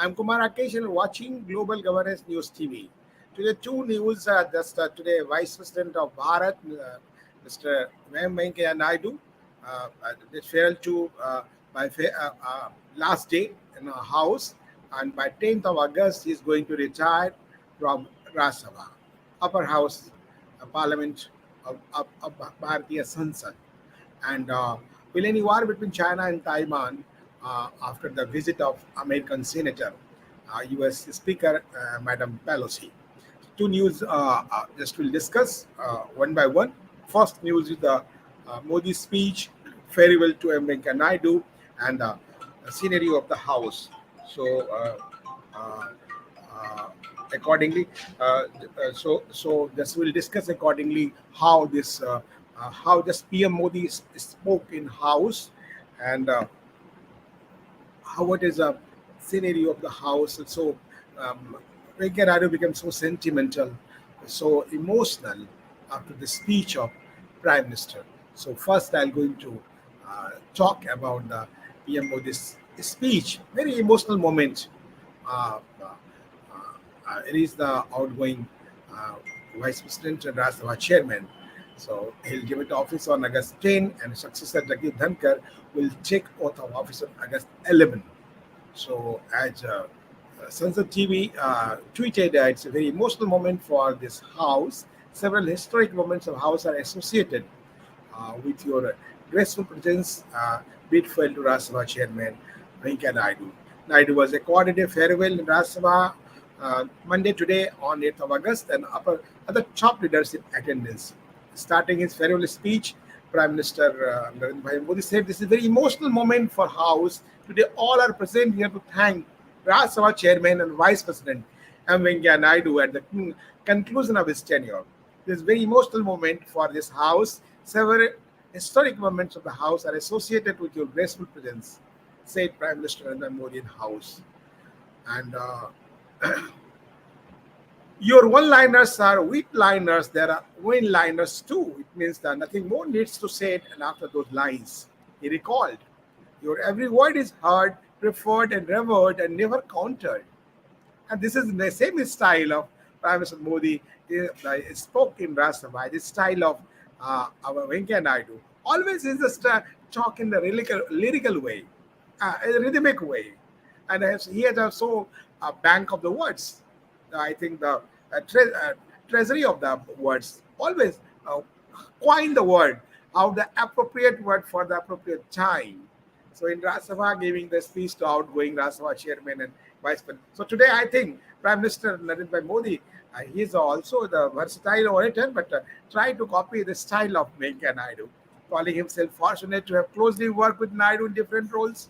I'm Kumar Rakesh and watching Global Governance News TV. Today, two news. Just today, Vice President of Bharat, Mr. Venkaiah Naidu, they failed to last day in a house, and by 10th of August, he's going to retire from Rajya Sabha, upper house, parliament of Bharatiya Sansad. And will any war between China and Taiwan after the visit of American Senator, U.S. Speaker Madam Pelosi? Two news just will discuss one by one. First news is the Modi speech, farewell to M. Venkaiah Naidu, and the scenery of the House. So, uh, uh, accordingly, so this will discuss accordingly how this PM Modi spoke in House, and how what is a scenario of the house. And so Venkaiah Naidu became so sentimental, so emotional after the speech of Prime Minister. So first I'll going to talk about the PM Modi's speech. Very emotional moment. Uh, uh, it is the outgoing uh, Vice President and Rajya Sabha Chairman. So he'll give it office on August 10, and successor Jagdeep Dhankar will take oath of office on August 11. So, as Sansad TV tweeted, it's a very emotional moment for this house. Several historic moments of house are associated with your graceful presence, bid farewell to Rajya Sabha Chairman Venkaiah Naidu. Naidu was accorded a farewell in Rajya Sabha Monday today on 8th of August, and other top leaders in attendance. Starting his farewell speech, Prime Minister Narendra Bhai Modi said, "This is a very emotional moment for House. Today, all are present here to thank Rajya Sabha Chairman and Vice President M. Venkaiah Naidu at the conclusion of his tenure. This is a very emotional moment for this House. Several historic moments of the House are associated with your graceful presence," said Prime Minister Narendra Modi in House. And your one-liners are weak-liners. There are win-liners too. It means that nothing more needs to say it, and after those lines, he recalled, "Your every word is heard, preferred, and revered, and never countered." And this is the same style of Prime Minister Modi spoke in Rajya Sabha. This style of our Venkaiah Naidu always is just talk in the lyrical way, a rhythmic way, and he has also a bank of the words. I think the treasury of the words always coin the word, how the appropriate word for the appropriate time. So in Rajya Sabha, giving the speech to outgoing Rajya Sabha chairman and vice president. So today, I think Prime Minister Narendra Modi, he is also the versatile orator, but try to copy the style of Venkaiah Naidu, calling himself fortunate to have closely worked with Naidu in different roles.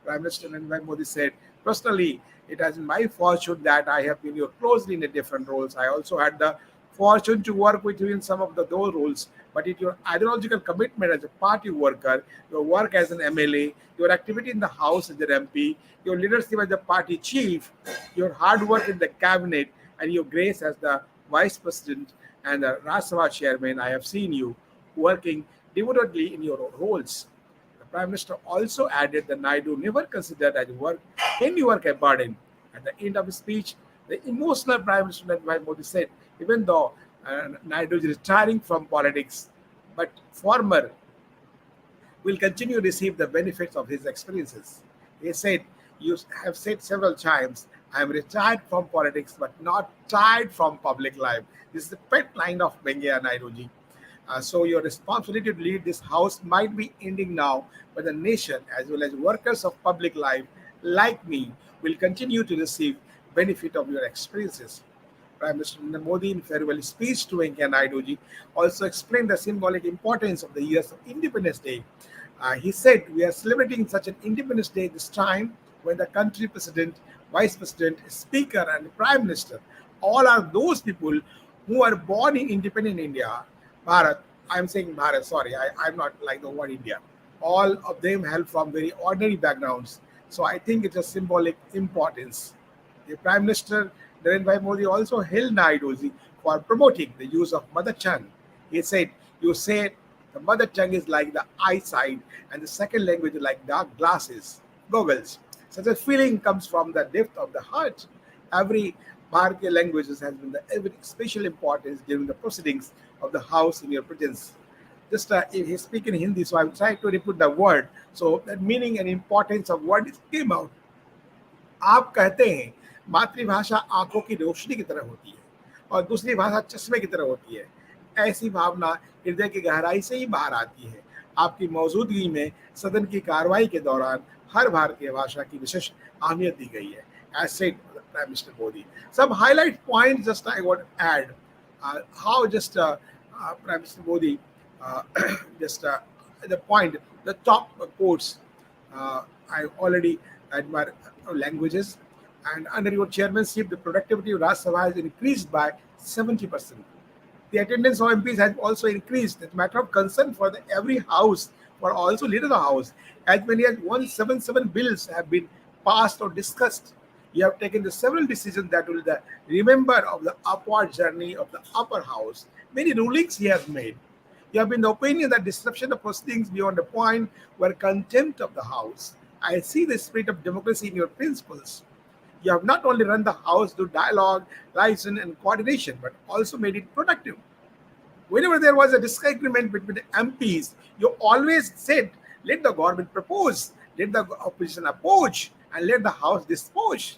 Prime Minister Narendra Modi said, "Personally, it has been my fortune that I have been here closely in the different roles. I also had the fortune to work with you in some of those roles. But it your ideological commitment as a party worker, your work as an MLA, your activity in the House as an MP, your leadership as the party chief, your hard work in the cabinet, and your grace as the vice president and the Rajya Sabha chairman, I have seen you working devotedly in your roles." The Prime Minister also added that Naidu never considered any work a burden. At the end of his speech, the emotional Prime Minister Narendra Modi said, even though Naidu is retiring from politics, but former will continue to receive the benefits of his experiences. He said, "You have said several times, I am retired from politics, but not tired from public life." This is the pet line of Venkaiah Naidu ji. So your responsibility to lead this house might be ending now, but the nation, as well as workers of public life like me, will continue to receive benefit of your experiences. Prime Minister Narendra Modi, in farewell speech to Venkaiah Naidu ji, also explained the symbolic importance of the years of Independence Day. He said, "We are celebrating such an Independence Day this time when the country president, vice president, speaker, and prime minister all are those people who are born in independent India, Bharat." I'm saying Bharat, sorry, I'm not like the word India. All of them hail from very ordinary backgrounds. So I think it's a symbolic importance. The Prime Minister Narendra Modi also hailed Naidu ji for promoting the use of mother tongue. He said, "You say the mother tongue is like the eyesight, and the second language is like dark glasses, goggles. Such a feeling comes from the depth of the heart. Every Bharatiya language has been the every special importance during the proceedings of the house in your presence. Just if he speak in Hindi, so I will try to repeat the word. So that meaning and importance of what it came out. आप कहते हैं मातृभाषा आंखों की रोशनी की तरह होती है और दूसरी भाषा चश्मे की तरह होती है। ऐसी भावना हृदय की गहराई से ही बाहर आती है। आपकी मौजूदगी में सदन की कार्रवाई के दौरान हर भारतीय भाषा की विशेष अहमियत दी गई है। As said Prime Minister Modi. Some highlight points just I want to add. How just Prime Minister Modi just the point, the top quotes. I already admire languages, and under your chairmanship, the productivity of Rajya Sabha has increased by 70%. The attendance of MPs has also increased. It's a matter of concern for every house, for also leader of the house. As many as 177 bills have been passed or discussed. You have taken the several decisions that will remember of the upward journey of the upper house. Many rulings he has made. You have been the opinion that disruption of proceedings beyond a point were contempt of the house. I see the spirit of democracy in your principles. You have not only run the house through dialogue, liaison, and coordination, but also made it productive. Whenever there was a disagreement between the MPs, you always said, let the government propose, let the opposition oppose, and let the house dispose.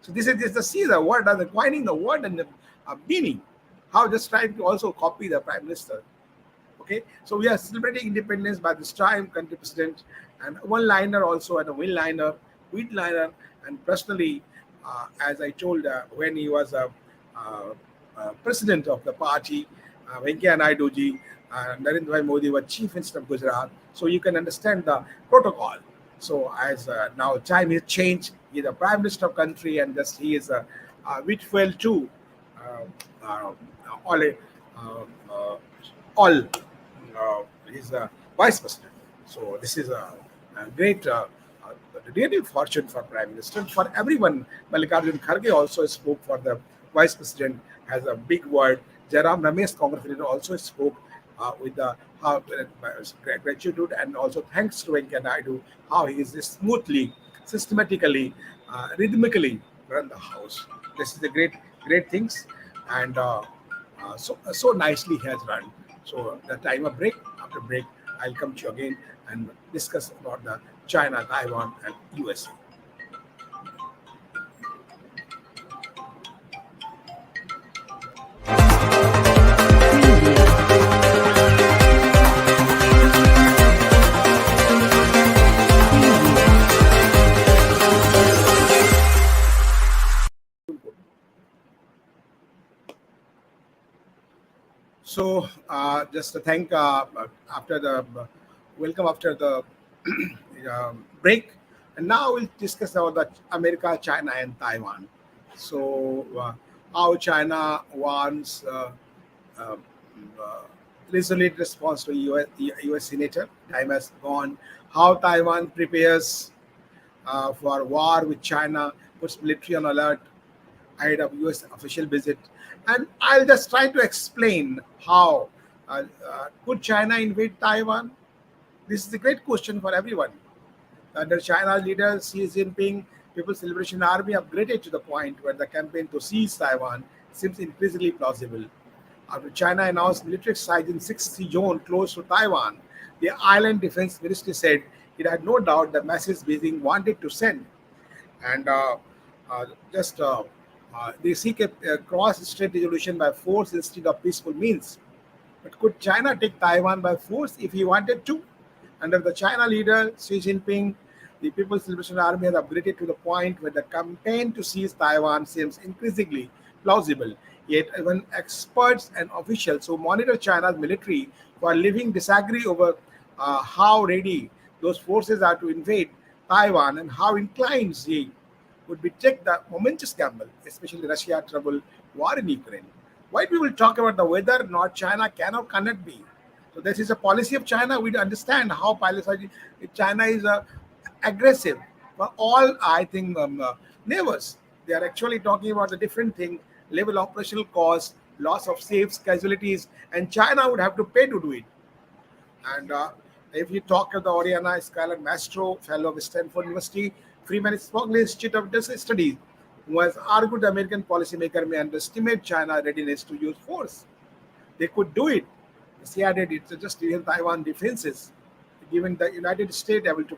So this is just the see the word and the coining the word and the meaning. How just trying to also copy the prime minister. Okay, so we are celebrating independence by this time, country president, and one liner also and a win liner, wheat liner, and personally, as I told when he was president of the party, Venkaiah Naidu ji, Narendra Bhai Modi was chief minister of Gujarat, so you can understand the protocol. So as now time has changed, he's the prime minister of country, and just he is Whitfield too. Uh, all all he's the vice president. So this is a great, really fortune for prime minister for everyone. Mallikarjun Kharge also spoke for the vice president, has a big word. Jairam Ramesh, congratulated, also spoke with the gratitude and also thanks to Venkaiah Naidu how he is smoothly, systematically, rhythmically run the house. This is the great things, and so nicely he has run. So the time of break, after break, I'll come to you again and discuss about the China, Taiwan, and USA. So just to thank after the welcome after the break, and now we'll discuss about the America, China, and Taiwan. So how China wants uh, resolute response to US Senator. Time has gone. How Taiwan prepares for war with China, puts military on alert ahead of US official visit. And I'll just try to explain how could China invade Taiwan? This is a great question for everyone. Under China's leader Xi Jinping, People's Liberation Army upgraded to the point where the campaign to seize Taiwan seems increasingly plausible. After China announced military exercise in 6th Sea Zone close to Taiwan, the island defense ministry said it had no doubt the message Beijing wanted to send. And just they seek a cross-strait resolution by force instead of peaceful means. But could China take Taiwan by force if he wanted to? Under the China leader Xi Jinping, the People's Liberation Army has upgraded to the point where the campaign to seize Taiwan seems increasingly plausible. Yet, even experts and officials who monitor China's military for a living disagree over how ready those forces are to invade Taiwan and how inclined Xi would be take the momentous gamble, especially Russia trouble war in Ukraine. Why we will talk about the whether North China can or cannot be. So this is a policy of China. We understand how policy China is aggressive for all I think neighbors. They are actually talking about the different thing, level operational cost, loss of saves, casualties, and China would have to pay to do it. And if you talk of the Oriana Skylar Mastro, fellow of Stanford University, Freeman Spogler Institute of Studies, who has argued the American policymaker may underestimate China's readiness to use force. They could do it. She added it's just real Taiwan defenses, given the United States able to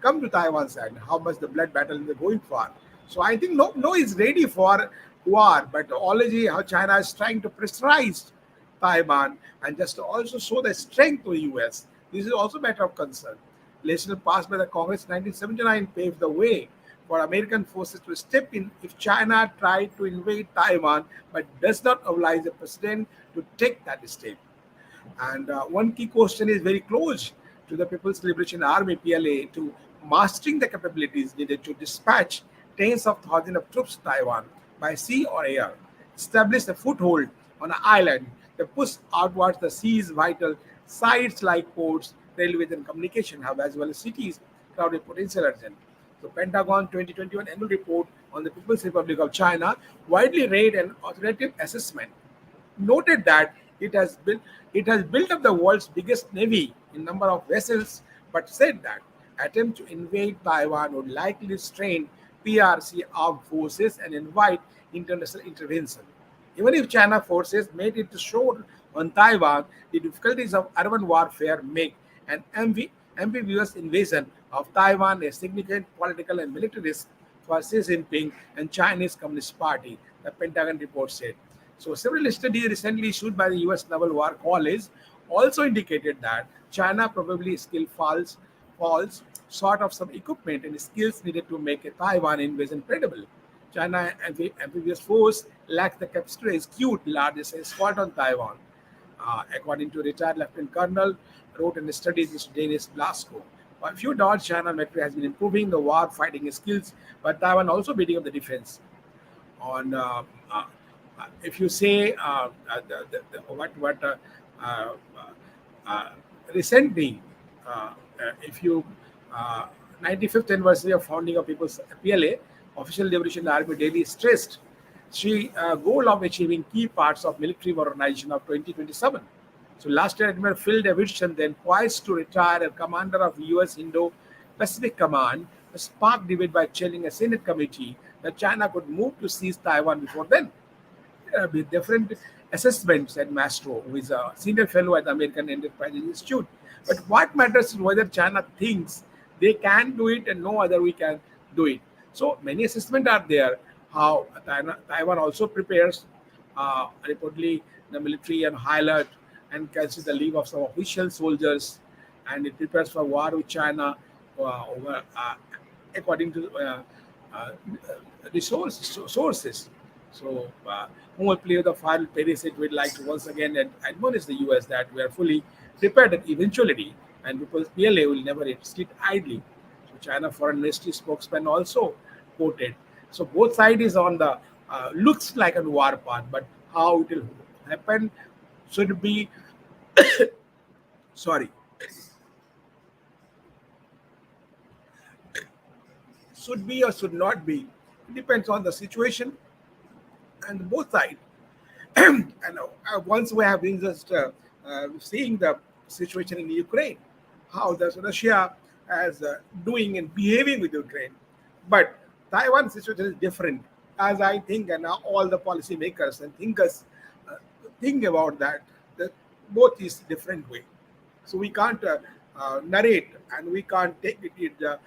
come to Taiwan side, how much the blood battle they're going for. So I think no is ready for war, but already how China is trying to pressurize Taiwan and just to also show the strength to the US. This is also a matter of concern. Legislation passed by the Congress in 1979 paved the way for American forces to step in if China tried to invade Taiwan but does not oblige the president to take that step. And one key question is very close to the People's Liberation Army (PLA) to mastering the capabilities needed to dispatch tens of thousands of troops to Taiwan by sea or air, establish a foothold on an island, the push outwards the sea's vital sites like ports, railways, and communication hub, as well as cities crowded potential urgent. So, Pentagon 2021 annual report on the People's Republic of China widely read an authoritative assessment noted that it has built up the world's biggest navy in number of vessels, but said that attempt to invade Taiwan would likely strain PRC armed forces and invite international intervention. Even if China forces made it to shore on Taiwan, the difficulties of urban warfare make an ambiguous invasion of Taiwan a significant political and military risk for Xi Jinping and Chinese Communist Party, the Pentagon report said. So several studies recently issued by the US Naval War College also indicated that China probably still falls short of some equipment and skills needed to make a Taiwan invasion credible. China amphibious force lacks the capacity to execute largest assault on Taiwan, according to retired Lieutenant Colonel wrote in a study this Danish Glasgow. For a few dollars, China military has been improving the war fighting skills, but Taiwan also beating up the defense. On if you say what uh, uh, recently, if you 95th anniversary of founding of People's PLA, Official Liberation Army daily stressed the goal of achieving key parts of military modernization of 2027. So last year, Admiral Phil Davidson, then poised to retire as commander of U.S. Indo-Pacific Command, sparked debate by chairing a Senate committee that China could move to seize Taiwan before then. With different assessments at Mastro, who is a senior fellow at the American Enterprise Institute. But what matters is whether China thinks they can do it and no other we can do it. So many assessments are there. How Taiwan also prepares reportedly the military and high alert and cancels the leave of some official soldiers, and it prepares for war with China according to uh, sources. So, who will play the final Perisite would like to once again admonish the US that we are fully prepared at eventuality, and because PLA will never sit idly. So, China Foreign Ministry spokesman also quoted. So, both sides is on the looks like a war path, but how it will happen should be sorry should be or should not be. It depends on the situation and both sides. And once we have been just seeing the situation in Ukraine, how does Russia is doing and behaving with Ukraine, but Taiwan situation is different, as I think, and all the policymakers and thinkers uh, think about that. That both is different way. So we can't narrate and we can't take it in the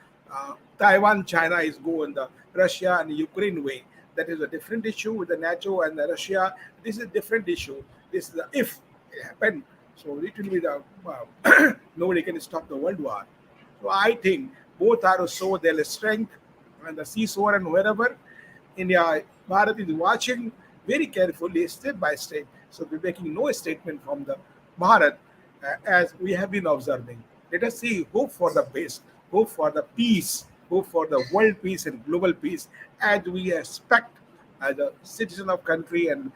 Taiwan, China is go in the Russia and Ukraine way. That is a different issue with the NATO and the Russia. This is a different issue. This is the if it happened. So it will be the nobody can stop the world war. So I think both are show their strength and the seesaw and wherever India, Bharat is watching very carefully, step by step. So we're making no statement from the Bharat as we have been observing. Let us see, hope for the best, hope for the peace, hope for the world peace and global peace, as we expect as a citizen of country and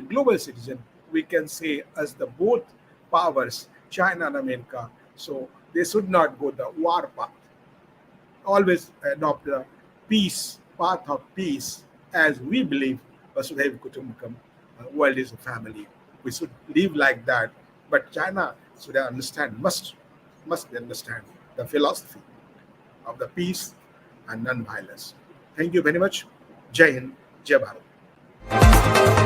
global citizen, we can say as the both powers, China and America. So they should not go the war path. Always adopt the peace, path of peace, as we believe Vasudhaiva Kutumbakam, world is a family. We should live like that. But China should understand, must understand the philosophy of the peace and non-violence. Thank you very much. Jai Hind, Jai Bharat.